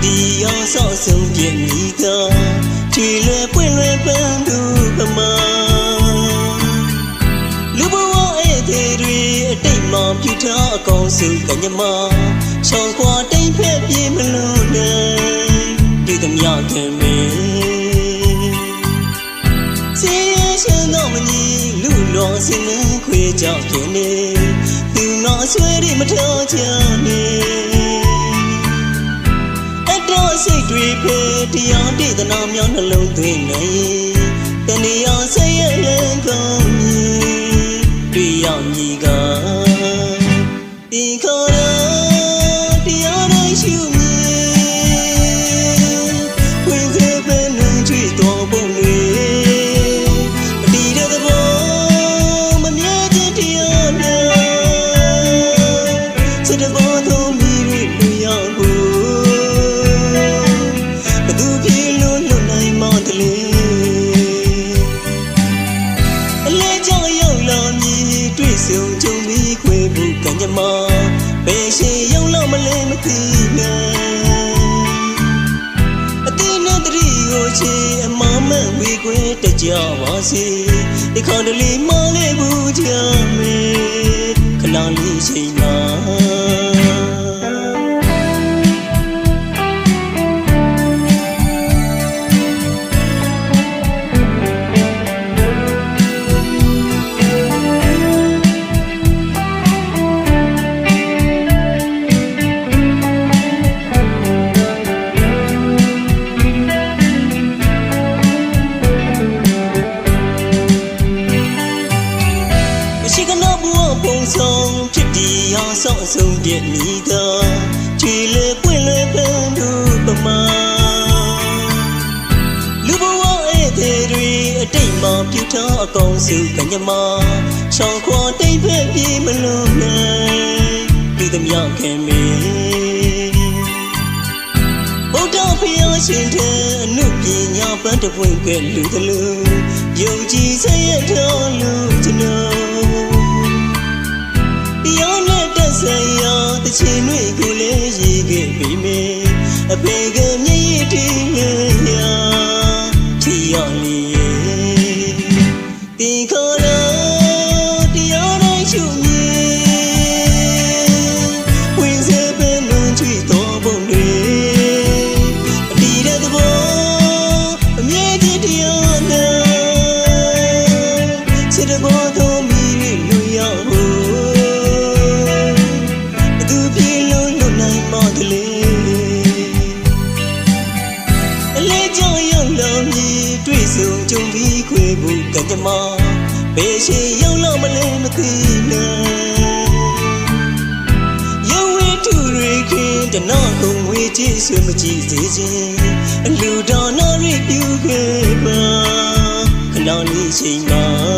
ဒီအောင်ဆော့ဆုံးပြည့်မိသောချွေလွယ်ပွင့်လွယ်ပန်းသူပမာလူဘဝရဲ့သေးတွေအတိတ်မှပြူထားအကောင်စုကညမချောင်းခွာတိမ်ဖက်ပြေးမလို့နဲ့ဒီသမျှခင်မင်းစီရရှင်တော့မညီလူလောစင်နေခွေကြောက်ခင်နေသူငါဆွဲရမထောချနေစိတ်တွေပဲတရားတည်တနာမြောင်းနှလုံးသွင်းနိုင်တဏှာဆဲရဲလန်းကောင်းမြင်တွေ့ရောက်ညီကဒီခေါ်တော့တရားတိုင်းရှုမြင်ဝင်စေပဲနှွေးချွေတော်ပုံတွေအတီးတဲ့ဘောမမြဲတဲ့တရားများစတဲ့ဘောတော်မီတွေလူရောက်ဘူးဆုံကြုံပြီးခွေဖို့ကံကြမ္မာဘယ်ရှင်ရောက်လို့မလဲမသိနဲ့အတိနဲ့တရီကိုချေအမမန့်ဝေခွဲတကြပါစေဒီခေါင်တလီမလေးဘူးချမေခဏလေးချိန်မှာပုံဆောင်ဖြစ်ဒီအောင်ဆော့ဆုံးပြည့်မိသောချွေလေပွင့်လေပန်းသူပမာလူဘဝရဲ့သေးတွေအတိတ်မှပြူထားအကောင်စုကညမချောင်းခွာတိမ်ဖက်ပြေးမလို့နိုင်ဒီသမျှခင်မင်းဘုဒ္ဓဖျားရှင်တဲ့အနုပညာပန်းတပွင့်ကလူတလူယုံကြည်စိတ်ရတော်လူကျွန်တော်တရားနဲ့တက်ဆိုင်ရာတချင်တွေကိုလည်းရေးခဲ့ပြီမေအဖေကမျက်ရည်တီးရရာချီရလေးဒီခေါ်တော့တရားတိုင်းရှုမြင်ဝင်စေပဲနှွန်ချွေတော်ပုံတွေအတီးတဲ့ဘောအမြဲတည်းတရားနဲ့စတဲ့ဘောတော်မီလူရောက်တွေ့ဆုံကြုံပြီးခွေဖို့ကံကြမ္မာဘယ်ရှင်ရောက်လို့မလဲမသိနဲ့ရုံဝဲထူတွေခင်တနာကုန်ဝေးကြည့်ဆွေမကြည့်စေခြင်းအလူတော်နာရီပြုခဲ့ပါခဏလေးချိန်မှာ